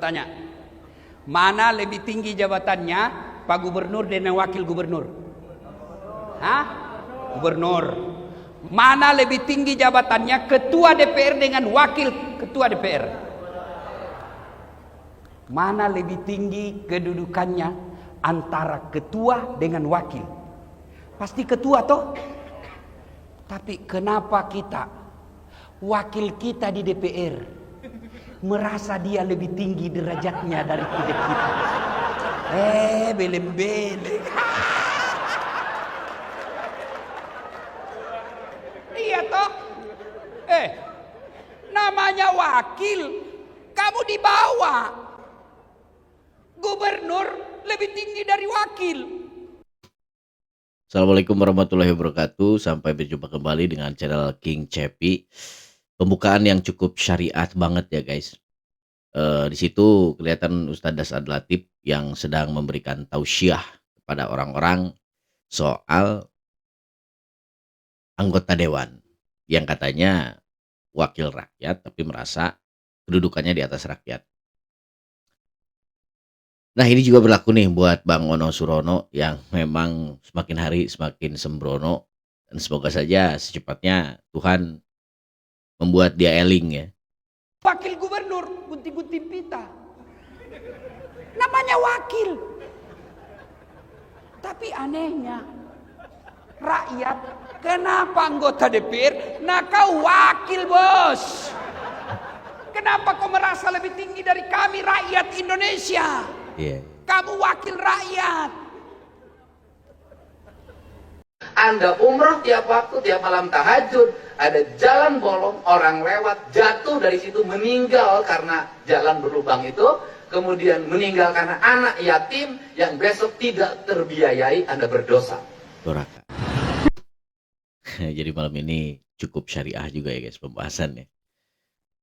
Tanya, mana lebih tinggi jabatannya, Pak Gubernur dan Wakil Gubernur? Hah? Gubernur. Mana lebih tinggi jabatannya, Ketua DPR dengan Wakil Ketua DPR? Mana lebih tinggi kedudukannya antara Ketua dengan Wakil? Pasti Ketua toh? Tapi kenapa kita, Wakil kita di DPR, merasa dia lebih tinggi derajatnya dari kita? Belem-belem. Iya toh? Namanya wakil, kamu di bawah. Gubernur lebih tinggi dari wakil. Assalamualaikum warahmatullahi wabarakatuh. Sampai berjumpa kembali dengan channel King Cepi. Pembukaan yang cukup syariat banget ya guys. Di situ kelihatan Ustadz Dasad Latif yang sedang memberikan tausiah kepada orang-orang soal anggota dewan yang katanya wakil rakyat tapi merasa kedudukannya di atas rakyat. Nah ini juga berlaku nih buat Bang Ono Surono yang memang semakin hari semakin sembrono, dan semoga saja secepatnya Tuhan membuat dia eling ya. Wakil gubernur gunting-gunting pita, namanya wakil. Tapi anehnya rakyat, kenapa anggota DPR? Nah kau wakil bos. Kenapa kau merasa lebih tinggi dari kami rakyat Indonesia? Iya. Kamu wakil rakyat. Anda umroh tiap waktu, tiap malam tahajud, ada jalan bolong, orang lewat, jatuh dari situ, meninggal karena jalan berlubang itu, kemudian meninggal karena anak yatim yang besok tidak terbiayai, Anda berdosa. Doraka. Jadi malam ini cukup syariah juga ya guys pembahasannya.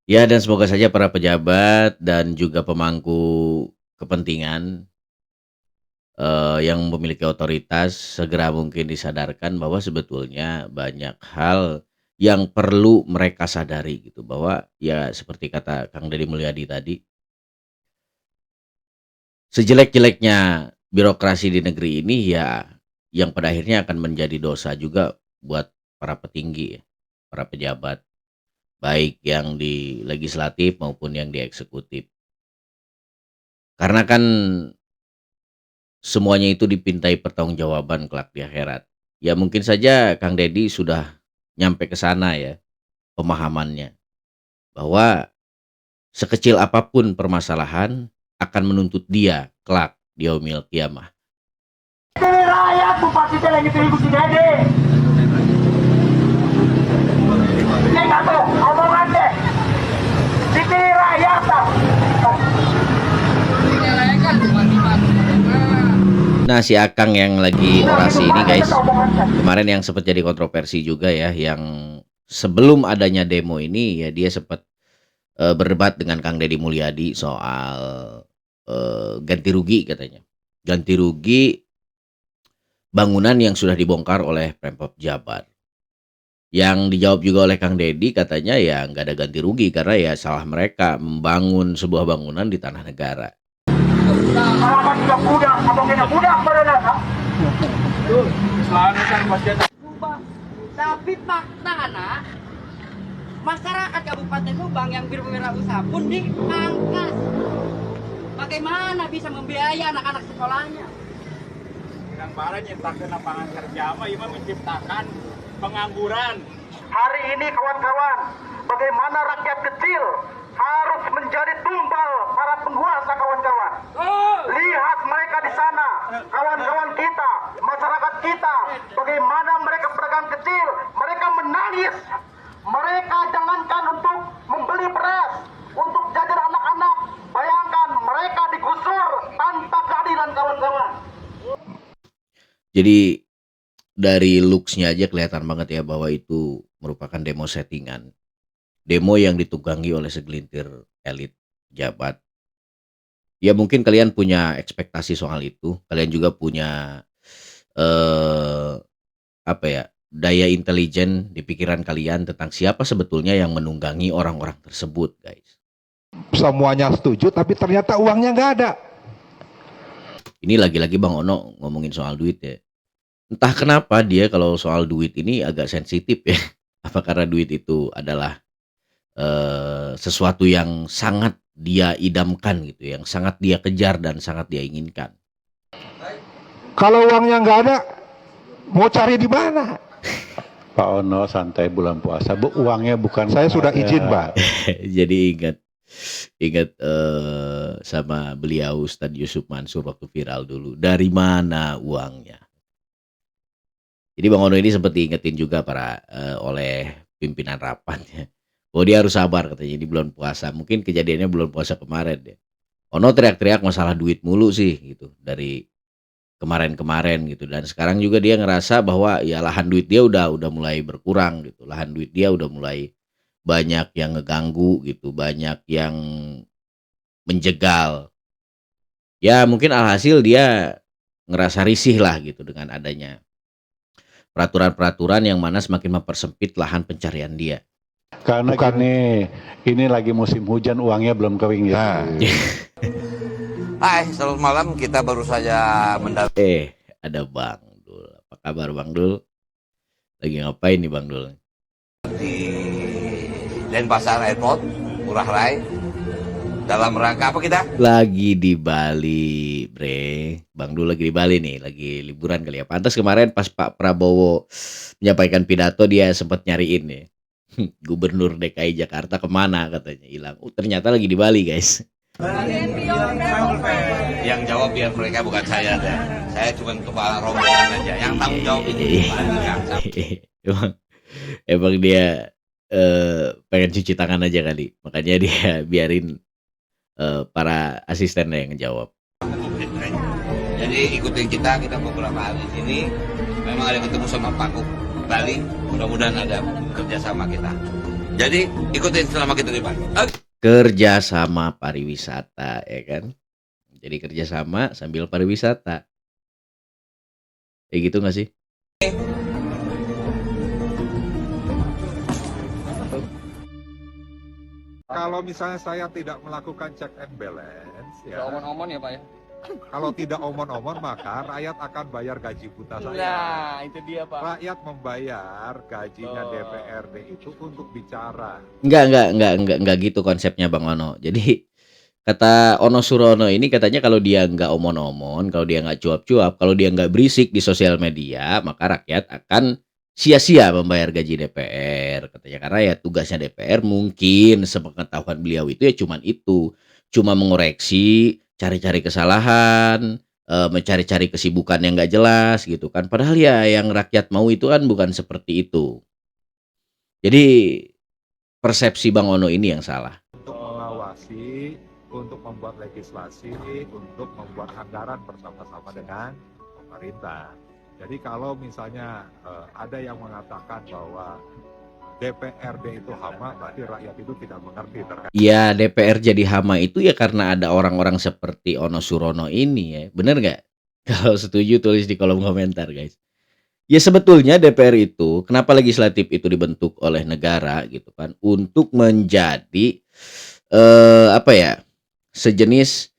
Ya, dan semoga saja para pejabat dan juga pemangku kepentingan yang memiliki otoritas segera mungkin disadarkan bahwa sebetulnya banyak hal yang perlu mereka sadari gitu, bahwa ya seperti kata Kang Deddy Mulyadi tadi, sejelek-jeleknya birokrasi di negeri ini ya yang pada akhirnya akan menjadi dosa juga buat para petinggi ya, para pejabat baik yang di legislatif maupun yang di eksekutif. Karena kan semuanya itu dipintai pertanggungjawaban kelak di akhirat. Ya mungkin saja Kang Deddy sudah nyampe ke sana ya pemahamannya, bahwa sekecil apapun permasalahan akan menuntut dia kelak di yaumil kiamah. Pilih rakyat, bupati teh lagi pilih Gusti Dede. Ini kata omongan teh. Dipilih rakyat tak. Nah si Akang yang lagi orasi ini guys, kemarin yang sempat jadi kontroversi juga ya, yang sebelum adanya demo ini ya dia sempat berdebat dengan Kang Deddy Mulyadi soal ganti rugi katanya. Ganti rugi bangunan yang sudah dibongkar oleh Pemprov Jabar. Yang dijawab juga oleh Kang Deddy katanya ya nggak ada ganti rugi karena ya salah mereka membangun sebuah bangunan di tanah negara. Halaman tidak mudah, atau tidak mudah berenang. Tapi faktanya masyarakat Kabupaten Subang yang berwirausaha pun dipangkas. Bagaimana bisa membiayai anak-anak sekolahnya? Yang bara nyiptakan lapangan kerja mah ieu menciptakan pengangguran. Hari ini kawan-kawan, bagaimana rakyat kecil harus menjadi tumbal para penguasa kawan-kawan. Lihat mereka di sana, kawan-kawan kita, masyarakat kita, bagaimana mereka pedagang kecil, mereka menangis. Mereka jangankan untuk membeli beras, untuk jajan anak-anak, bayangkan mereka digusur tanpa keadilan kawan-kawan. Jadi dari looks-nya aja kelihatan banget ya bahwa itu merupakan demo settingan. Demo yang ditunggangi oleh segelintir elit pejabat. Ya mungkin kalian punya ekspektasi soal itu. Kalian juga punya daya intelijen di pikiran kalian tentang siapa sebetulnya yang menunggangi orang-orang tersebut, guys. semuanya setuju, tapi ternyata uangnya nggak ada. Ini lagi-lagi Bang Ono ngomongin soal duit ya. Entah kenapa dia kalau soal duit ini agak sensitif ya. Apa karena duit itu adalah sesuatu yang sangat dia idamkan gitu, yang sangat dia kejar dan sangat dia inginkan. Kalau uangnya nggak ada, mau cari di mana? Pak Ono santai bulan puasa, Bu, uangnya bukan Saya sudah ada. izin, Pak. Jadi ingat sama beliau Ustadz Yusuf Mansur waktu viral dulu. Dari mana uangnya? Jadi Bang Ono ini sempat diingetin juga oleh pimpinan rapatnya. Oh dia harus sabar katanya di bulan puasa. Mungkin kejadiannya bulan puasa kemarin deh. Ono teriak-teriak masalah duit mulu sih gitu dari kemarin-kemarin gitu, dan sekarang juga dia ngerasa bahwa ya lahan duit dia udah mulai berkurang gitu. Lahan duit dia udah mulai banyak yang ngeganggu gitu, banyak yang menjegal. Ya mungkin alhasil dia ngerasa risih lah gitu dengan adanya peraturan-peraturan yang mana semakin mempersempit lahan pencarian dia. Karena Bukan. ini lagi musim hujan, uangnya belum kering gitu. Nah. Hai, selamat malam. Kita baru saja mendapat. Ada Bang Dul. Apa kabar Bang Dul? Lagi ngapain nih Bang Dul? Di Denpasar Airport, Ngurah Rai. Dalam rangka apa kita? Lagi di Bali, Bre. Bang Dul lagi di Bali nih, lagi liburan kali ya. Pantas kemarin pas Pak Prabowo menyampaikan pidato dia sempat nyariin nih. Gubernur DKI Jakarta kemana katanya, hilang. Ternyata lagi di Bali guys. Yang jawab biar mereka, bukan saya. Saya cuma kepala rombongan aja. Yang tanggung jawab itu emang dia pengen cuci tangan aja kali, makanya dia biarin para asistennya yang ngejawab. Jadi ikutin kita beberapa hari di sini. Memang ada ketemu sama Pak Gub Bali. Mudah-mudahan ada kerjasama kita. Jadi ikutin selama kita di Bali. Kerjasama pariwisata ya kan. Jadi kerjasama sambil pariwisata. Kayak gitu gak sih? Kalau misalnya saya tidak melakukan check and balance, ya. Omon-omon ya Pak ya. Kalau tidak omon-omon, maka rakyat akan bayar gaji buta saya. Nah, itu dia Pak. Rakyat membayar gajinya DPRD itu untuk bicara. Enggak gitu konsepnya Bang Ono. Jadi kata Ono Surono ini katanya kalau dia nggak omon-omon, kalau dia nggak cuap-cuap, kalau dia nggak berisik di sosial media, maka rakyat akan sia-sia membayar gaji DPR katanya, karena ya tugasnya DPR mungkin sepengetahuan beliau itu ya cuman itu, cuma mengoreksi, cari-cari kesalahan, mencari-cari kesibukan yang nggak jelas gitu kan. Padahal ya yang rakyat mau itu kan bukan seperti itu. Jadi persepsi Bang Ono ini yang salah. Untuk mengawasi, untuk membuat legislasi, untuk membuat anggaran bersama-sama dengan pemerintah. Jadi kalau misalnya ada yang mengatakan bahwa DPRD itu hama, berarti rakyat itu tidak mengerti terkait. Ya DPR jadi hama itu ya karena ada orang-orang seperti Ono Surono ini ya. Bener nggak? Kalau setuju tulis di kolom komentar guys. Ya sebetulnya DPR itu, kenapa legislatif itu dibentuk oleh negara gitu kan, untuk menjadi sejenis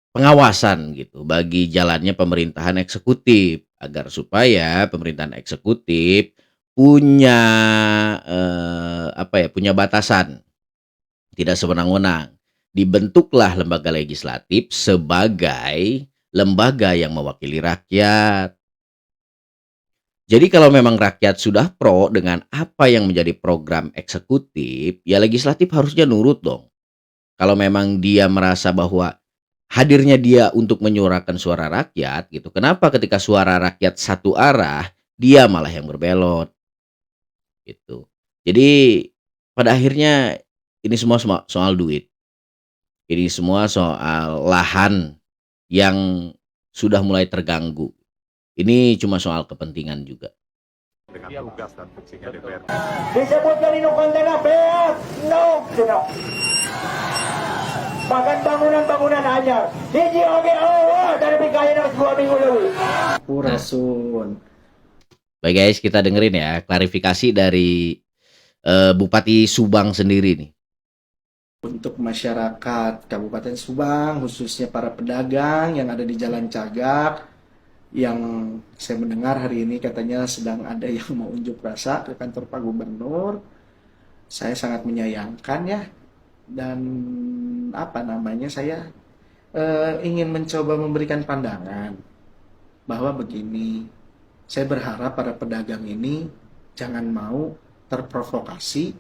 pengawasan gitu bagi jalannya pemerintahan eksekutif, agar supaya pemerintahan eksekutif punya punya batasan, tidak sewenang-wenang. Dibentuklah lembaga legislatif sebagai lembaga yang mewakili rakyat. Jadi kalau memang rakyat sudah pro dengan apa yang menjadi program eksekutif, ya legislatif harusnya nurut dong. Kalau memang dia merasa bahwa hadirnya dia untuk menyuarakan suara rakyat gitu, kenapa ketika suara rakyat satu arah, dia malah yang berbelot gitu. Jadi pada akhirnya ini semua soal duit. Ini semua soal lahan yang sudah mulai terganggu. Ini cuma soal kepentingan juga. Dengan tugas dan fungsinya DPRD. Disebutkan ini konten APS, no. Bahkan bangunan-bangunan hanya hiji oge dari bikaya 2 minggu lebih. Baik guys, kita dengerin ya klarifikasi dari Bupati Subang sendiri nih. untuk masyarakat Kabupaten Subang, khususnya para pedagang yang ada di Jalan Cagak, yang saya mendengar hari ini katanya sedang ada yang mau unjuk rasa ke kantor Pak Gubernur. Saya sangat menyayangkan ya, dan saya ingin mencoba memberikan pandangan bahwa begini, saya berharap para pedagang ini jangan mau terprovokasi,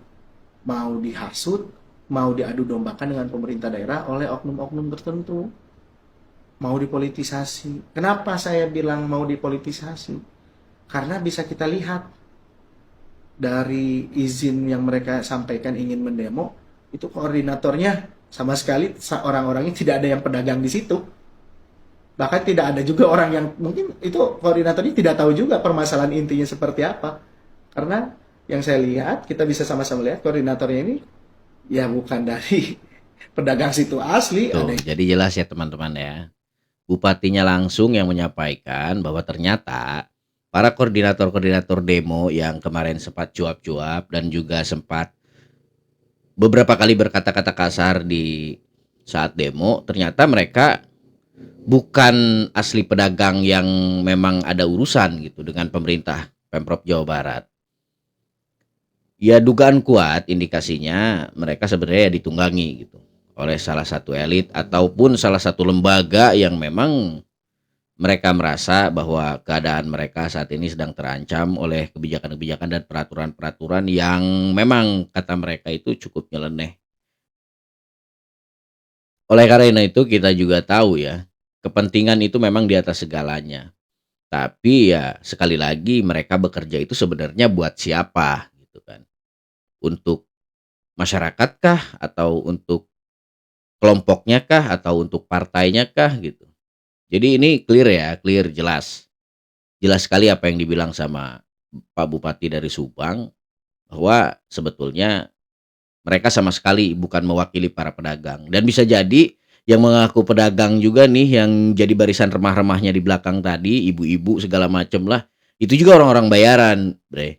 mau dihasut, mau diadu dombakan dengan pemerintah daerah oleh oknum-oknum tertentu, mau dipolitisasi. Kenapa saya bilang mau dipolitisasi? Karena bisa kita lihat dari izin yang mereka sampaikan ingin mendemo, itu koordinatornya sama sekali orang-orangnya tidak ada yang pedagang di situ. Bahkan tidak ada juga orang yang mungkin itu koordinatornya tidak tahu juga permasalahan intinya seperti apa. Karena yang saya lihat, kita bisa sama-sama lihat koordinatornya ini ya bukan dari pedagang situ asli. Tuh, jadi jelas ya teman-teman ya. Bupatinya langsung yang menyampaikan bahwa ternyata para koordinator-koordinator demo yang kemarin sempat cuap-cuap dan juga sempat beberapa kali berkata-kata kasar di saat demo, ternyata mereka bukan asli pedagang yang memang ada urusan gitu dengan pemerintah Pemprov Jawa Barat. Ya dugaan kuat indikasinya mereka sebenarnya ditunggangi gitu oleh salah satu elit ataupun salah satu lembaga yang memang mereka merasa bahwa keadaan mereka saat ini sedang terancam oleh kebijakan-kebijakan dan peraturan-peraturan yang memang kata mereka itu cukup nyeleneh. Oleh karena itu kita juga tahu ya, kepentingan itu memang di atas segalanya. Tapi ya sekali lagi mereka bekerja itu sebenarnya buat siapa gitu kan. Untuk masyarakat kah atau untuk kelompoknya kah atau untuk partainya kah gitu. Jadi ini clear ya, clear jelas. Jelas sekali apa yang dibilang sama Pak Bupati dari Subang bahwa sebetulnya mereka sama sekali bukan mewakili para pedagang. Dan bisa jadi yang mengaku pedagang juga nih yang jadi barisan remah-remahnya di belakang tadi, ibu-ibu segala macem lah. Itu juga orang-orang bayaran, Bre.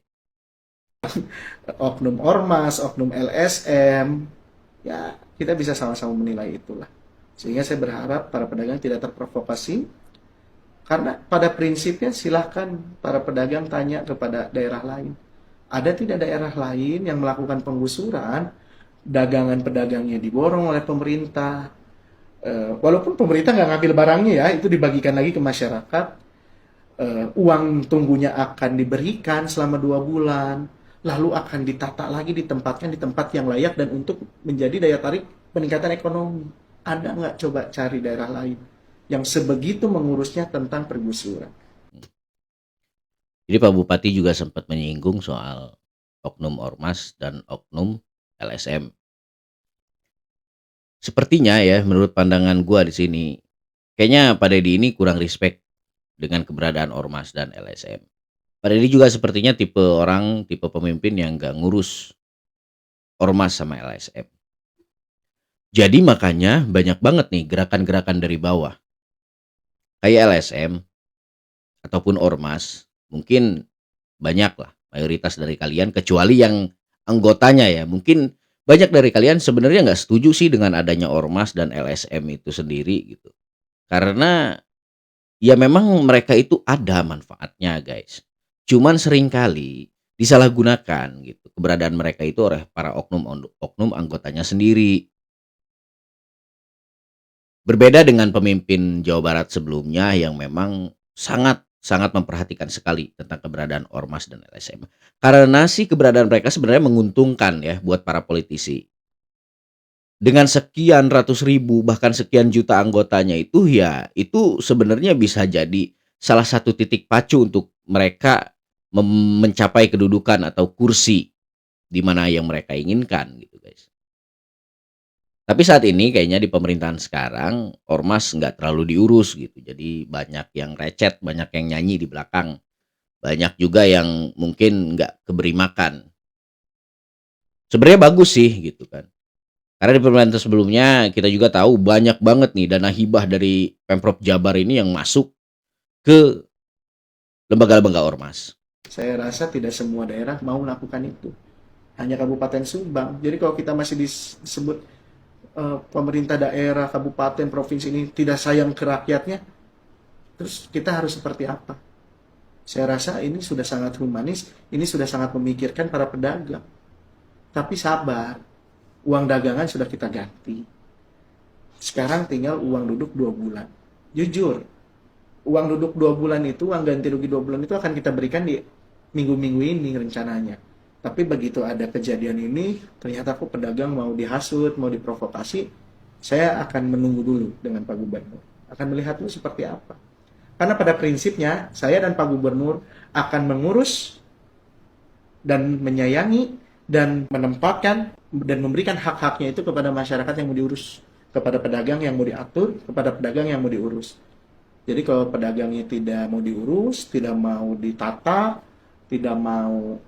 Oknum ormas, oknum LSM, ya kita bisa sama-sama menilai itulah. Sehingga saya berharap para pedagang tidak terprovokasi, karena pada prinsipnya silahkan para pedagang tanya kepada daerah lain. Ada tidak daerah lain yang melakukan penggusuran, dagangan pedagangnya diborong oleh pemerintah, walaupun pemerintah nggak ngambil barangnya ya, itu dibagikan lagi ke masyarakat, uang tunggunya akan diberikan selama 2 bulan, lalu akan ditata lagi, ditempatkan di tempat yang layak dan untuk menjadi daya tarik peningkatan ekonomi. Ada nggak coba cari daerah lain yang sebegitu mengurusnya tentang pergusuran? Jadi Pak Bupati juga sempat menyinggung soal oknum ormas dan oknum LSM. Sepertinya ya, menurut pandangan gua di sini, kayaknya Pak Deddy ini kurang respect dengan keberadaan ormas dan LSM. Pak Deddy juga sepertinya tipe pemimpin yang nggak ngurus ormas sama LSM. Jadi makanya banyak banget nih gerakan-gerakan dari bawah. Kayak LSM ataupun ormas, mungkin banyak lah mayoritas dari kalian, kecuali yang anggotanya ya. Mungkin banyak dari kalian sebenarnya nggak setuju sih dengan adanya ormas dan LSM itu sendiri gitu. Karena ya memang mereka itu ada manfaatnya guys. Cuman seringkali disalahgunakan gitu keberadaan mereka itu oleh para oknum anggotanya sendiri. Berbeda dengan pemimpin Jawa Barat sebelumnya yang memang sangat memperhatikan sekali tentang keberadaan ormas dan LSM. Karena sih keberadaan mereka sebenarnya menguntungkan ya buat para politisi. Dengan sekian ratus ribu bahkan sekian juta anggotanya itu ya itu sebenarnya bisa jadi salah satu titik pacu untuk mereka mencapai kedudukan atau kursi di mana yang mereka inginkan gitu guys. Tapi saat ini kayaknya di pemerintahan sekarang ormas nggak terlalu diurus gitu. Jadi banyak yang recet, banyak yang nyanyi di belakang. Banyak juga yang mungkin nggak keberi makan. Sebenarnya bagus sih gitu kan. Karena di pemerintahan sebelumnya kita juga tahu banyak banget nih dana hibah dari Pemprov Jabar ini yang masuk ke lembaga-lembaga ormas. Saya rasa tidak semua daerah mau melakukan itu. Hanya Kabupaten Subang. Jadi kalau kita masih disebut pemerintah daerah, kabupaten, provinsi ini tidak sayang ke rakyatnya, terus kita harus seperti apa? Saya rasa ini sudah sangat humanis, ini sudah sangat memikirkan para pedagang. Tapi sabar, uang dagangan sudah kita ganti. Sekarang tinggal uang duduk 2 bulan. Jujur, uang duduk 2 bulan itu, uang ganti rugi 2 bulan itu akan kita berikan di minggu-minggu ini rencananya. Tapi begitu ada kejadian ini, ternyata kok pedagang mau dihasut, mau diprovokasi, saya akan menunggu dulu dengan Pak Gubernur. Akan melihat dulu seperti apa. Karena pada prinsipnya, saya dan Pak Gubernur akan mengurus dan menyayangi dan menempatkan dan memberikan hak-haknya itu kepada masyarakat yang mau diurus, kepada pedagang yang mau diatur, kepada pedagang yang mau diurus. Jadi kalau pedagangnya tidak mau diurus, tidak mau ditata, tidak mau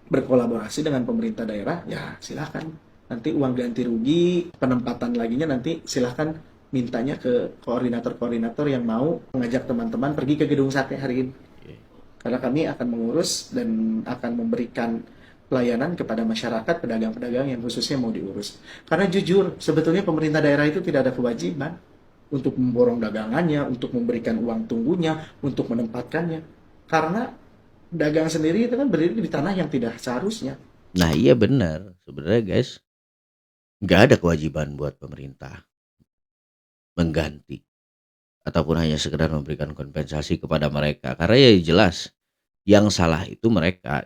berkolaborasi dengan pemerintah daerah, ya silakan. Nanti uang ganti rugi, penempatan laginya nanti silakan mintanya ke koordinator-koordinator yang mau mengajak teman-teman pergi ke Gedung Sate hari ini. Karena kami akan mengurus dan akan memberikan pelayanan kepada masyarakat, pedagang-pedagang yang khususnya mau diurus. Karena jujur, sebetulnya pemerintah daerah itu tidak ada kewajiban untuk memborong dagangannya, untuk memberikan uang tunggunya, untuk menempatkannya. Karena dagang sendiri itu kan berdiri di tanah yang tidak seharusnya. Nah iya benar, sebenarnya guys, nggak ada kewajiban buat pemerintah mengganti ataupun hanya sekedar memberikan kompensasi kepada mereka, karena ya jelas yang salah itu mereka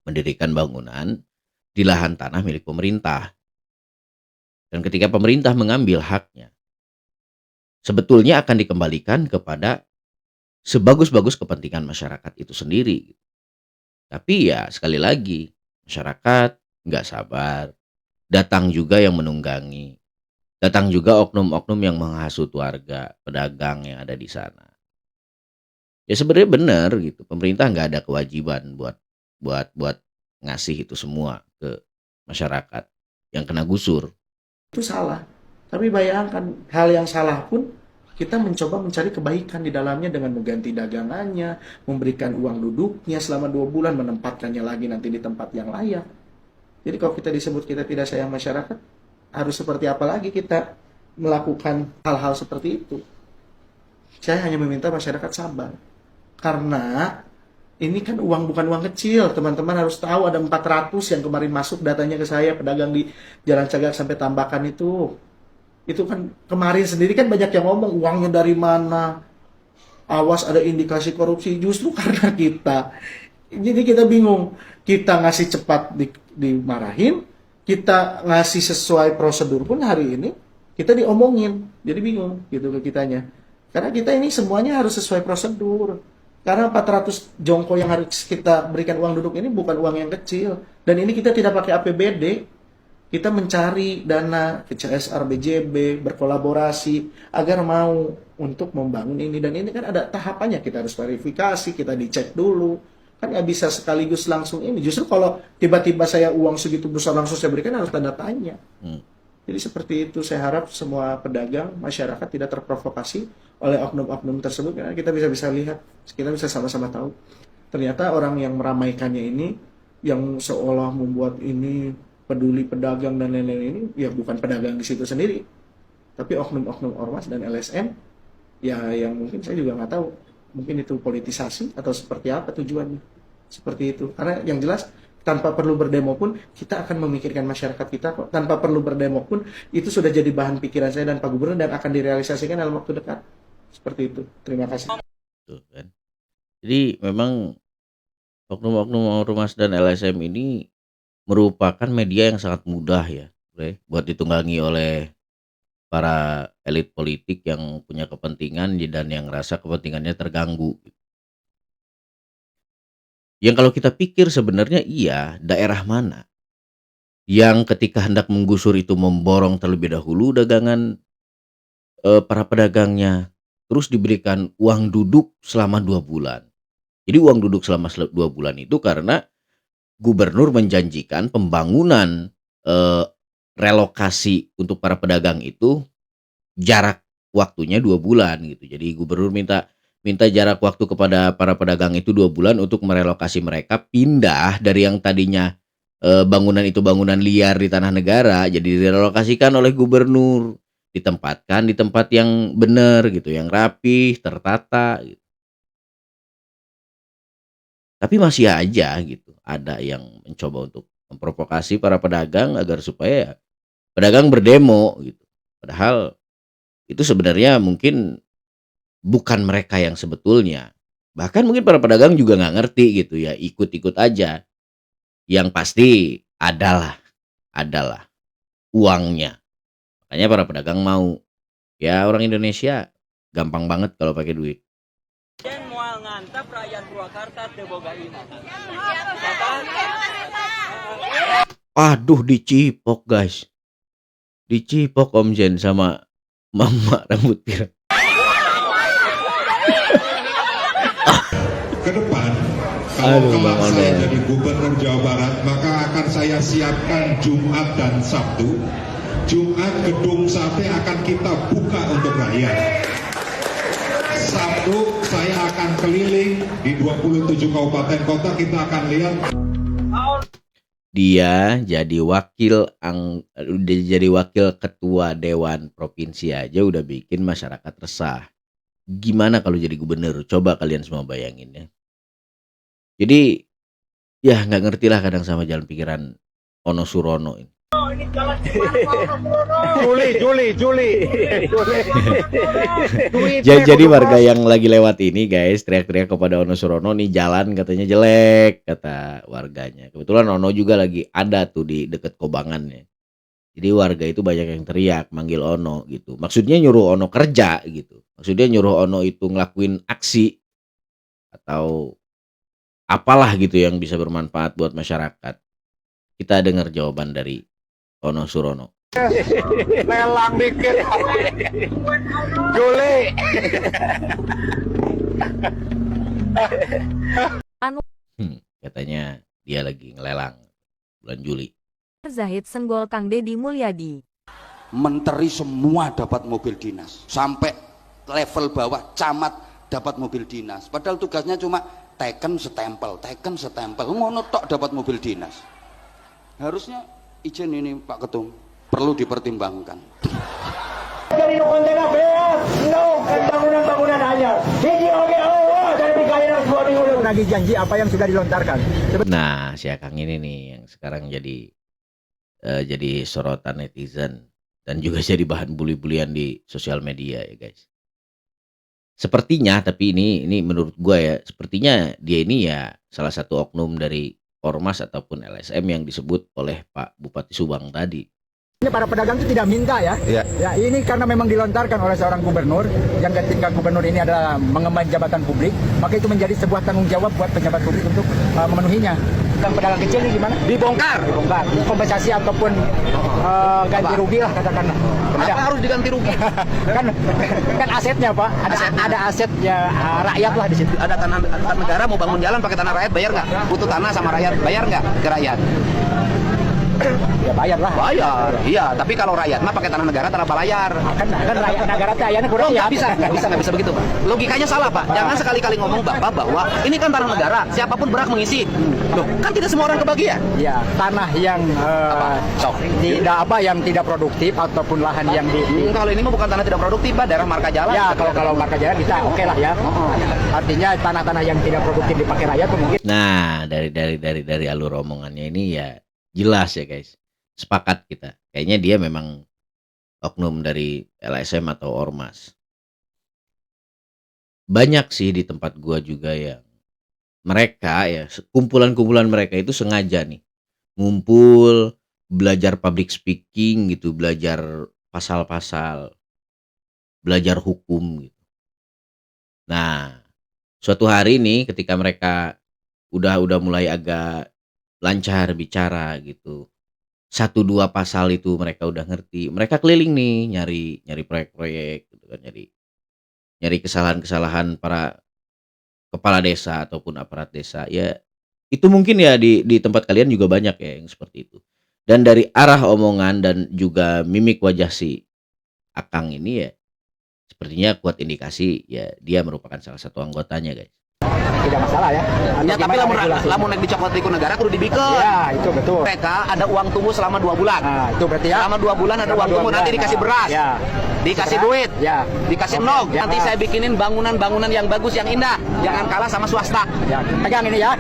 mendirikan bangunan di lahan tanah milik pemerintah, dan ketika pemerintah mengambil haknya, sebetulnya akan dikembalikan kepada sebagus-bagus kepentingan masyarakat itu sendiri. Tapi ya sekali lagi, masyarakat nggak sabar, datang juga yang menunggangi, datang juga oknum-oknum yang menghasut warga, pedagang yang ada di sana. Ya sebenarnya benar gitu, pemerintah nggak ada kewajiban buat ngasih itu semua ke masyarakat yang kena gusur. Itu salah. Tapi bayangkan, hal yang salah pun kita mencoba mencari kebaikan di dalamnya dengan mengganti dagangannya, memberikan uang duduknya selama 2 bulan, menempatkannya lagi nanti di tempat yang layak. Jadi kalau kita disebut kita tidak sayang masyarakat, harus seperti apa lagi kita melakukan hal-hal seperti itu? Saya hanya meminta masyarakat sabar. Karena ini kan uang bukan uang kecil, teman-teman harus tahu ada 400 yang kemarin masuk datanya ke saya, pedagang di Jalan Cagak sampai Tambakan itu. Itu kan kemarin sendiri kan banyak yang ngomong uangnya dari mana, awas ada indikasi korupsi, justru karena kita. Jadi kita bingung, kita ngasih cepat dimarahin, kita ngasih sesuai prosedur pun hari ini kita diomongin, jadi bingung gitu ke kitanya. Karena kita ini semuanya harus sesuai prosedur. Karena 400 jongko yang harus kita berikan uang duduk ini bukan uang yang kecil, dan ini kita tidak pakai APBD. Kita mencari dana ke CSR, BJB, berkolaborasi agar mau untuk membangun ini. Dan ini kan ada tahapannya, kita harus verifikasi, kita dicek dulu. Kan nggak bisa sekaligus langsung ini. Justru kalau tiba-tiba saya uang segitu besar langsung saya berikan, harus tanda tanya. Jadi seperti itu, saya harap semua pedagang, masyarakat tidak terprovokasi oleh oknum-oknum tersebut. Karena kita bisa lihat, kita bisa sama-sama tahu. Ternyata orang yang meramaikannya ini, yang seolah membuat ini peduli pedagang dan lain-lain ini, ya bukan pedagang di situ sendiri, tapi oknum-oknum ormas dan LSM, ya yang mungkin saya juga nggak tahu, mungkin itu politisasi atau seperti apa tujuannya, seperti itu. Karena yang jelas tanpa perlu berdemo pun kita akan memikirkan masyarakat kita kok, tanpa perlu berdemo pun itu sudah jadi bahan pikiran saya dan Pak Gubernur dan akan direalisasikan dalam waktu dekat, seperti itu. Terima kasih. Tuh, kan. Jadi memang oknum-oknum ormas dan LSM ini merupakan media yang sangat mudah ya, buat ditunggangi oleh para elit politik yang punya kepentingan dan yang rasa kepentingannya terganggu. Yang kalau kita pikir sebenarnya iya, daerah mana yang ketika hendak menggusur itu memborong terlebih dahulu dagangan para pedagangnya, terus diberikan uang duduk selama 2 bulan. Jadi uang duduk selama 2 bulan itu karena Gubernur menjanjikan pembangunan relokasi untuk para pedagang itu jarak waktunya 2 bulan gitu. Jadi Gubernur minta jarak waktu kepada para pedagang itu 2 bulan untuk merelokasi mereka pindah dari yang tadinya bangunan itu bangunan liar di tanah negara, jadi direlokasikan oleh gubernur, ditempatkan di tempat yang benar gitu, yang rapih, tertata gitu. Tapi masih aja gitu, ada yang mencoba untuk memprovokasi para pedagang agar supaya pedagang berdemo gitu. Padahal itu sebenarnya mungkin bukan mereka yang sebetulnya. Bahkan mungkin para pedagang juga nggak ngerti gitu ya, ikut-ikut aja. Yang pasti adalah uangnya. Makanya para pedagang mau. Ya orang Indonesia gampang banget kalau pakai duit. Moal ngantap rakyat Purwakarta teu boga iman. Aduh dicipok guys. Dicipok Om Jen sama Mama rambut pirang. Ke depan, Aduh, kalau Bang kelak saya Ono. jadi gubernur Jawa Barat, maka akan saya siapkan Jumat dan Sabtu. Jumat gedung sate akan kita buka untuk rakyat. Sabtu saya akan keliling di 27 kabupaten kota, kita akan lihat. Dia jadi udah jadi wakil ketua dewan provinsi aja udah bikin masyarakat resah. Gimana kalau jadi gubernur? Coba kalian semua bayangin ya. Jadi ya nggak ngerti lah kadang sama jalan pikiran Ono Surono ini. Jadi warga yang lagi lewat ini guys teriak-teriak kepada Ono Surono nih, jalan katanya jelek kata warganya. Kebetulan Ono juga lagi ada tuh di deket Kobangannya. Jadi warga itu banyak yang teriak manggil Ono gitu. Maksudnya nyuruh Ono kerja gitu. Maksudnya nyuruh Ono itu ngelakuin aksi atau apalah gitu yang bisa bermanfaat buat masyarakat. Kita dengar jawaban dari Ono Surono. Lelang dikit. Juli. Katanya dia lagi ngelelang bulan Juli. Zahid senggol Kang Deddy Mulyadi. Menteri semua dapat mobil dinas, sampai level bawah camat dapat mobil dinas. Padahal tugasnya cuma teken setempel, ngono tok dapat mobil dinas. Harusnya izin ini Pak Ketum perlu dipertimbangkan. Jadi kontena beas, no bangunan hanya. Jadi oke Allah dari pikiran 2 minggu lagi janji apa yang sudah dilontarkan. Nah, si Akang ini nih yang sekarang jadi sorotan netizen dan juga jadi bahan bully-bulian di sosial media ya guys. Sepertinya, tapi ini menurut gua ya, sepertinya dia ini ya salah satu oknum dari Ormas ataupun LSM yang disebut oleh Pak Bupati Subang tadi. Ini para pedagang itu tidak minta ya. Ya ini karena memang dilontarkan oleh seorang gubernur yang ketika gubernur ini adalah mengemban jabatan publik, maka itu menjadi sebuah tanggung jawab buat pejabat publik untuk memenuhinya. Dan pedagang kecil ini gimana? Dibongkar. Kompensasi ataupun ganti rugi lah katakanlah. Kenapa harus diganti rugi? kan asetnya Pak, ada aset ya rakyat lah di situ. Ada tanah negara mau bangun jalan pakai tanah rakyat, bayar nggak? Butuh tanah sama rakyat, bayar nggak ke rakyat? Ya bayar lah. Bayar, iya. Tapi kalau rakyat mah pakai tanah negara tanpa bayar. Kan rakyat negara tayanya kurang ya. Nggak bisa begitu, Pak. Logikanya salah, Pak. Jangan sekali-kali ngomong Bapak bahwa ini kan tanah negara, siapapun berhak mengisi. Loh, kan tidak semua orang kebagian. Ya, tanah yang yang tidak produktif ataupun lahan yang kalau ini mah bukan tanah tidak produktif, Pak, daerah marka jalan. Ya, kalau marka jalan kita oke lah ya. Artinya tanah-tanah yang tidak produktif dipakai rakyat tuh mungkin. Nah, dari alur omongannya ini ya jelas ya guys. Sepakat kita. Kayaknya dia memang oknum dari LSM atau Ormas. Banyak sih di tempat gua juga yang mereka ya, kumpulan-kumpulan mereka itu sengaja nih ngumpul, belajar public speaking gitu, belajar pasal-pasal, belajar hukum gitu. Nah, suatu hari nih ketika mereka udah mulai agak lancar bicara gitu, 1-2 pasal itu mereka udah ngerti, mereka keliling nih nyari proyek-proyek gitu kan, nyari kesalahan-kesalahan para kepala desa ataupun aparat desa. Ya itu mungkin ya di tempat kalian juga banyak ya yang seperti itu. Dan dari arah omongan dan juga mimik wajah si Akang ini ya sepertinya kuat indikasi ya dia merupakan salah satu anggotanya guys. tidak masalah ya. Ya, tapi lamun naik dicokot di negara kudu dibikeun. Ya, itu betul. Mereka ada uang tunggu selama 2 bulan. Nah, itu berarti ya. Selama 2 bulan ada uang tunggu, nanti dikasih beras. Ya. Dikasih duit. Ya. Dikasih nog. Ya. Nanti saya bikinin bangunan-bangunan yang bagus, yang indah. Jangan kalah sama swasta. Ya, pegang ini ya.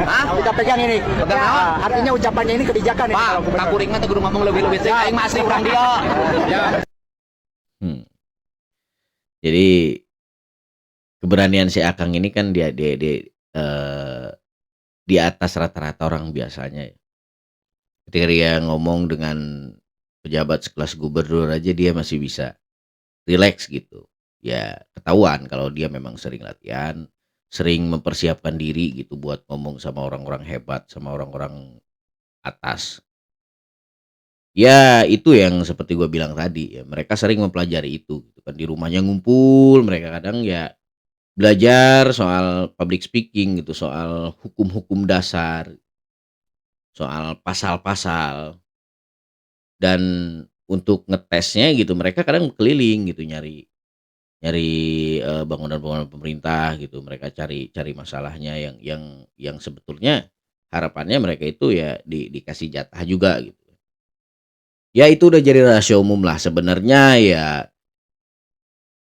Hah? Kita pegang ini. Pegang Ya, naon? artinya ucapannya ini kebijakan ini. Pak, kakuring mah teh kudu ngomong lebih-lebih sih. Aing mah asli urang dia. Ya. Jadi keberanian si Akang ini kan dia di atas rata-rata orang biasanya ya. Ketika dia ngomong dengan pejabat sekelas gubernur aja dia masih bisa rileks gitu. Ya ketahuan kalau dia memang sering latihan, sering mempersiapkan diri gitu buat ngomong sama orang-orang hebat, sama orang-orang atas. Ya itu yang seperti gue bilang tadi ya, mereka sering mempelajari itu gitu kan, di rumahnya ngumpul, mereka kadang ya belajar soal public speaking gitu, soal hukum-hukum dasar, soal pasal-pasal, dan untuk ngetesnya gitu mereka kadang keliling gitu nyari bangunan-bangunan pemerintah gitu, mereka cari masalahnya yang sebetulnya harapannya mereka itu ya dikasih jatah juga gitu. Ya itu udah jadi rahasia umum lah sebenarnya ya.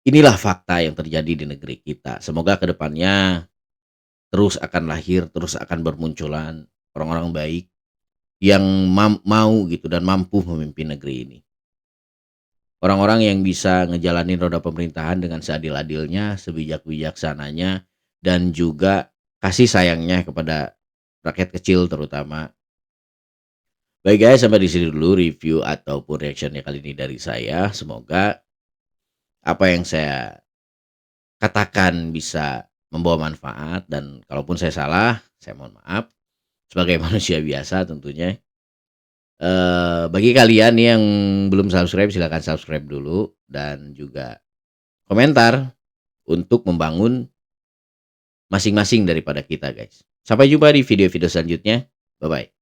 Inilah fakta yang terjadi di negeri kita. Semoga kedepannya terus akan lahir, terus akan bermunculan orang-orang baik yang mau gitu dan mampu memimpin negeri ini. Orang-orang yang bisa ngejalanin roda pemerintahan dengan seadil-adilnya, sebijak-bijaksananya, dan juga kasih sayangnya kepada rakyat kecil terutama. Baik guys, sampai di sini dulu review ataupun reactionnya kali ini dari saya. Semoga apa yang saya katakan bisa membawa manfaat, dan kalaupun saya salah, saya mohon maaf sebagai manusia biasa tentunya. Bagi kalian yang belum subscribe, silahkan subscribe dulu dan juga komentar untuk membangun masing-masing daripada kita guys. Sampai jumpa di video-video selanjutnya. Bye bye.